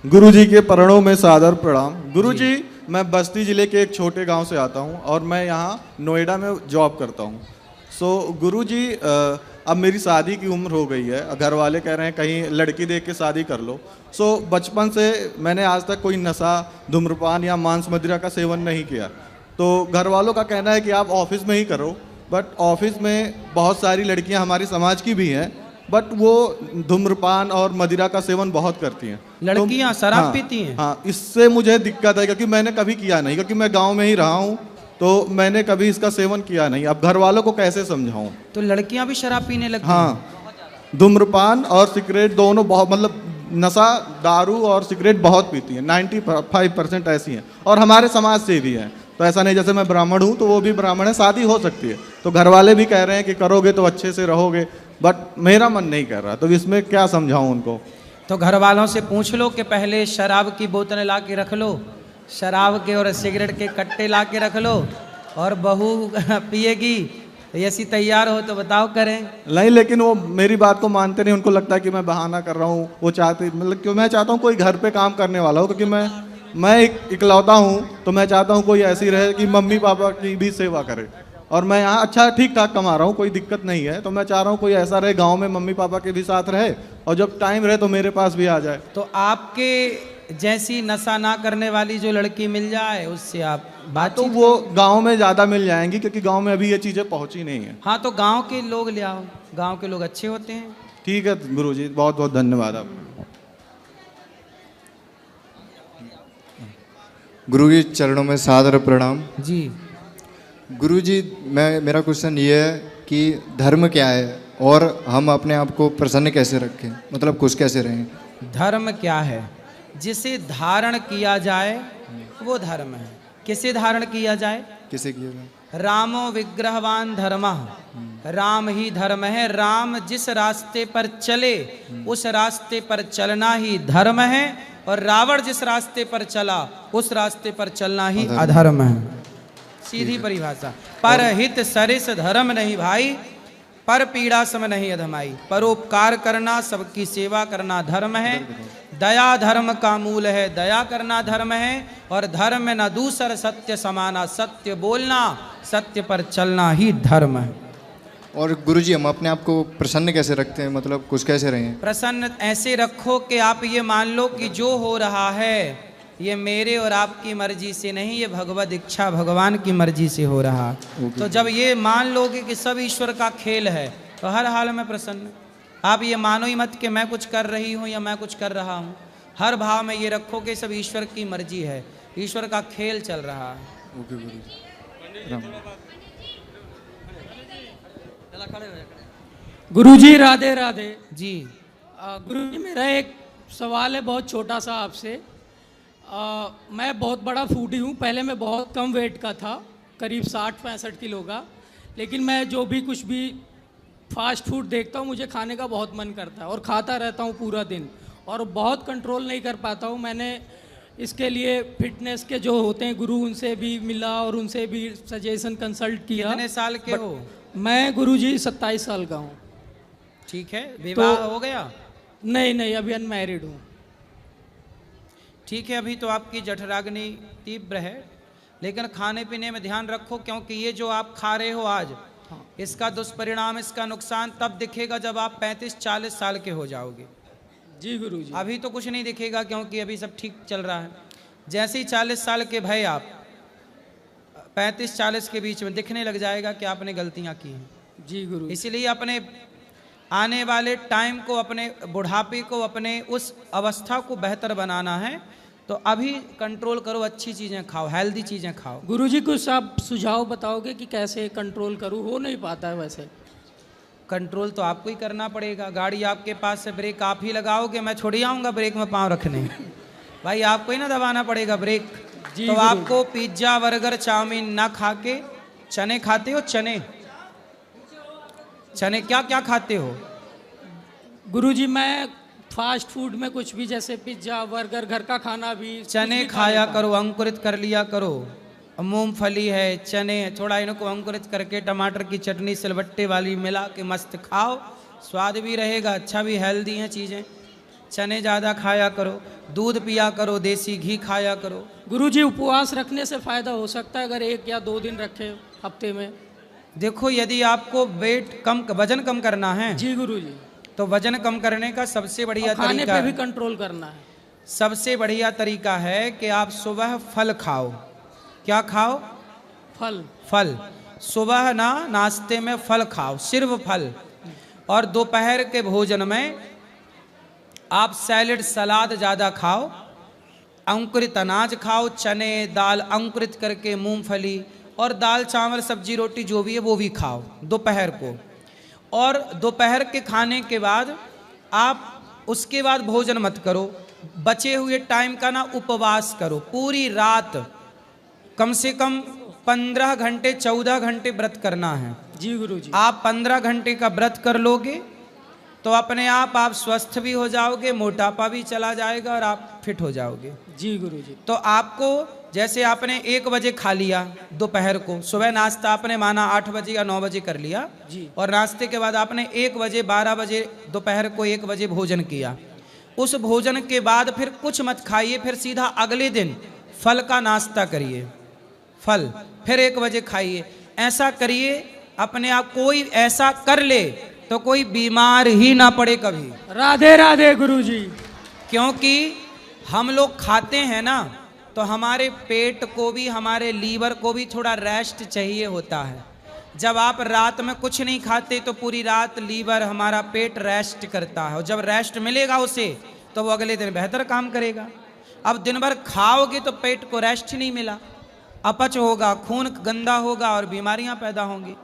गुरुजी के चरणों में सादर प्रणाम। गुरुजी, मैं बस्ती ज़िले के एक छोटे गांव से आता हूं और मैं यहां नोएडा में जॉब करता हूं। गुरुजी, अब मेरी शादी की उम्र हो गई है। घर वाले कह रहे हैं कहीं लड़की देख के शादी कर लो। बचपन से मैंने आज तक कोई नशा, धूम्रपान या मांस मदिरा का सेवन नहीं किया। तो घर वालों का कहना है कि आप ऑफिस में ही करो, बट ऑफिस में बहुत सारी लड़कियां हमारी समाज की भी हैं, बट वो धूम्रपान और मदिरा का सेवन बहुत करती हैं। लड़कियां शराब हाँ, पीती हैं। हाँ, इससे मुझे दिक्कत है क्योंकि मैंने कभी किया नहीं, क्योंकि मैं गांव में ही रहा हूँ, तो मैंने कभी इसका सेवन किया नहीं। अब घर वालों को कैसे समझाऊं? तो लड़कियां भी शराब पीने लगती हैं। हाँ, धूम्रपान और सिगरेट दोनों बहुत, मतलब नशा, दारू और सिगरेट बहुत पीती हैं। 95% ऐसी हैं और हमारे समाज से भी हैं। तो ऐसा नहीं जैसे मैं ब्राह्मण हूँ तो वो भी ब्राह्मण है, शादी हो सकती है। तो घर वाले भी कह रहे हैं कि करोगे तो अच्छे से रहोगे, बट मेरा मन नहीं कर रहा। तो इसमें क्या समझाऊं उनको? तो घर वालों से पूछ लो कि पहले शराब की बोतलें ला के रख लो, शराब के और सिगरेट के कट्टे ला के रख लो, और बहू पिएगी ऐसी तैयार हो तो बताओ करें। नहीं, लेकिन वो मेरी बात को मानते नहीं। उनको लगता है कि मैं बहाना कर रहा हूँ। वो चाहते, मतलब क्यों, मैं चाहता हूँ कोई घर पे काम करने वाला हो, क्योंकि मैं इकलौता हूँ। तो मैं चाहता हूँ कोई ऐसी रहे कि मम्मी पापा की भी सेवा करे। और मैं यहाँ अच्छा ठीक ठाक कमा रहा हूँ, कोई दिक्कत नहीं है। तो मैं चाह रहा हूँ कोई ऐसा रहे गांव में, मम्मी पापा के भी साथ रहे और जब टाइम रहे तो मेरे पास भी आ जाए। तो आपके जैसी नशा ना करने वाली जो लड़की मिल जाए उससे आप तो बातचीत। वो गांव में ज़्यादा मिल जाएंगी, क्योंकि गांव में अभी ये चीज़ें पहुँची नहीं है। हाँ, तो गांव के लोग ले आओ, गांव के लोग अच्छे होते हैं। ठीक है गुरुजी, बहुत बहुत धन्यवाद आप। गुरु के चरणों में सादर प्रणाम। जी। गुरुजी, मेरा क्वेश्चन ये है कि धर्म क्या है और हम अपने आप को प्रसन्न कैसे रखें, मतलब खुश कैसे रहें? धर्म क्या है? जिसे धारण किया जाए वो धर्म है। किसे धारण किया जाए? किसे किया जाए? रामो विग्रहवान धर्मः, राम ही धर्म है। राम जिस रास्ते पर चले उस रास्ते पर चलना ही धर्म है, और रावण जिस रास्ते पर चला उस रास्ते पर चलना ही अधर्म है। सीधी परिभाषा। पर हित सरिस धर्म नहीं भाई, पर पीड़ा सम नहीं अधमाई। परोपकार करना, सबकी सेवा करना धर्म है। दया धर्म का मूल है, दया करना धर्म है। और धर्म में न दूसर सत्य समाना, सत्य बोलना, सत्य पर चलना ही धर्म है। और गुरुजी, हम अपने आप को प्रसन्न कैसे रखते हैं, मतलब खुश कैसे रहें? प्रसन्न ऐसे रखो कि आप ये मान लो कि जो हो रहा है ये मेरे और आपकी मर्जी से नहीं, ये भगवद इच्छा, भगवान की मर्जी से हो रहा। तो जब ये मान लोगे कि सब ईश्वर का खेल है तो हर हाल में प्रसन्न। आप ये मानो ही मत कि मैं कुछ कर रही हूँ या मैं कुछ कर रहा हूँ। हर भाव में ये रखो कि सब ईश्वर की मर्जी है, ईश्वर का खेल चल रहा है। ओके गुरुजी। गुरुजी राधे राधे जी। गुरुजी, मेरा एक सवाल है बहुत छोटा सा आपसे। मैं बहुत बड़ा फूडी हूँ। पहले मैं बहुत कम वेट का था, करीब 60-65 किलो का। लेकिन मैं जो भी कुछ भी फास्ट फूड देखता हूँ मुझे खाने का बहुत मन करता है और खाता रहता हूँ पूरा दिन, और बहुत कंट्रोल नहीं कर पाता हूँ। मैंने इसके लिए फिटनेस के जो होते हैं गुरु, उनसे भी मिला और उनसे भी सजेशन कंसल्ट किया। कितने साल के हो? मैं गुरुजी 27 साल का हूँ। ठीक है। विवाह हो गया? नहीं, अभी अनमैरिड हूँ। ठीक है, अभी तो आपकी जठराग्नि तीव्र है, लेकिन खाने पीने में ध्यान रखो, क्योंकि ये जो आप खा रहे हो आज, इसका दुष्परिणाम, इसका नुकसान तब दिखेगा जब आप 35-40 साल के हो जाओगे। जी गुरुजी। अभी तो कुछ नहीं दिखेगा क्योंकि अभी सब ठीक चल रहा है। जैसे ही 40 साल के भय आप 35-40 के बीच में दिखने लग जाएगा कि आपने गलतियां की हैं। जी गुरु। इसीलिए अपने आने वाले टाइम को, अपने बुढ़ापे को, अपने उस अवस्था को बेहतर बनाना है, तो अभी कंट्रोल करो, अच्छी चीज़ें खाओ, हेल्दी चीज़ें खाओ। गुरुजी, कुछ आप सुझाव बताओगे कि कैसे कंट्रोल करूं? हो नहीं पाता है वैसे। कंट्रोल तो आपको ही करना पड़ेगा। गाड़ी आपके पास से, ब्रेक आप ही लगाओगे, मैं छोड़ आऊँगा ब्रेक में पाँव रखने। भाई आपको ही ना दबाना पड़ेगा ब्रेक। तो आपको पिज्ज़ा, बर्गर, चाउमीन ना खा के चने खाते हो? चने क्या क्या खाते हो? गुरुजी, मैं फास्ट फूड में कुछ भी, जैसे पिज्ज़ा, बर्गर, घर का खाना भी, चने खाया करो, अंकुरित कर लिया करो। मूंगफली है, चने, थोड़ा इनको अंकुरित करके टमाटर की चटनी सिलबट्टे वाली मिला के मस्त खाओ, स्वाद भी रहेगा, अच्छा भी, हेल्दी हैं चीज़ें। चने ज़्यादा खाया करो, दूध पिया करो, देसी घी खाया करो। गुरुजी उपवास रखने से फ़ायदा हो सकता है अगर 1 या 2 दिन रखे हफ्ते में? देखो, यदि आपको वजन कम करना है जी गुरुजी। तो वजन कम करने का सबसे बढ़िया और खाने तरीका पे भी कंट्रोल करना है। सबसे बढ़िया तरीका है कि आप सुबह फल खाओ। क्या खाओ? फल। फल। सुबह ना नाश्ते में फल खाओ, सिर्फ फल। और दोपहर के भोजन में आप सैलेड सलाद ज़्यादा खाओ, अंकुरित अनाज खाओ, चने दाल अंकुरित करके, मूंगफली और दाल चावल सब्जी रोटी जो भी है वो भी खाओ दोपहर को। और दोपहर के खाने के बाद आप उसके बाद भोजन मत करो, बचे हुए टाइम का ना उपवास करो। पूरी रात कम से कम 15 घंटे 14 घंटे व्रत करना है। जी गुरुजी। आप 15 घंटे का व्रत कर लोगे तो अपने आप स्वस्थ भी हो जाओगे, मोटापा भी चला जाएगा और आप फिट हो जाओगे। जी गुरुजी। तो आपको जैसे आपने 1 बजे खा लिया दोपहर को, सुबह नाश्ता आपने माना 8 बजे या 9 बजे कर लिया जी। और नाश्ते के बाद आपने 1 बजे 12 बजे दोपहर को 1 बजे भोजन किया। उस भोजन के बाद फिर कुछ मत खाइए, फिर सीधा अगले दिन फल का नाश्ता करिए, फल फिर 1 बजे खाइए। ऐसा करिए, अपने आप कोई ऐसा कर ले तो कोई बीमार ही ना पड़े कभी। राधे राधे गुरुजी। क्योंकि हम लोग खाते हैं ना तो हमारे पेट को भी, हमारे लीवर को भी थोड़ा रेस्ट चाहिए होता है। जब आप रात में कुछ नहीं खाते तो पूरी रात लीवर, हमारा पेट रेस्ट करता है और जब रेस्ट मिलेगा उसे तो वो अगले दिन बेहतर काम करेगा। अब दिन भर खाओगे तो पेट को रेस्ट नहीं मिला, अपच होगा, खून गंदा होगा और बीमारियां पैदा होंगी।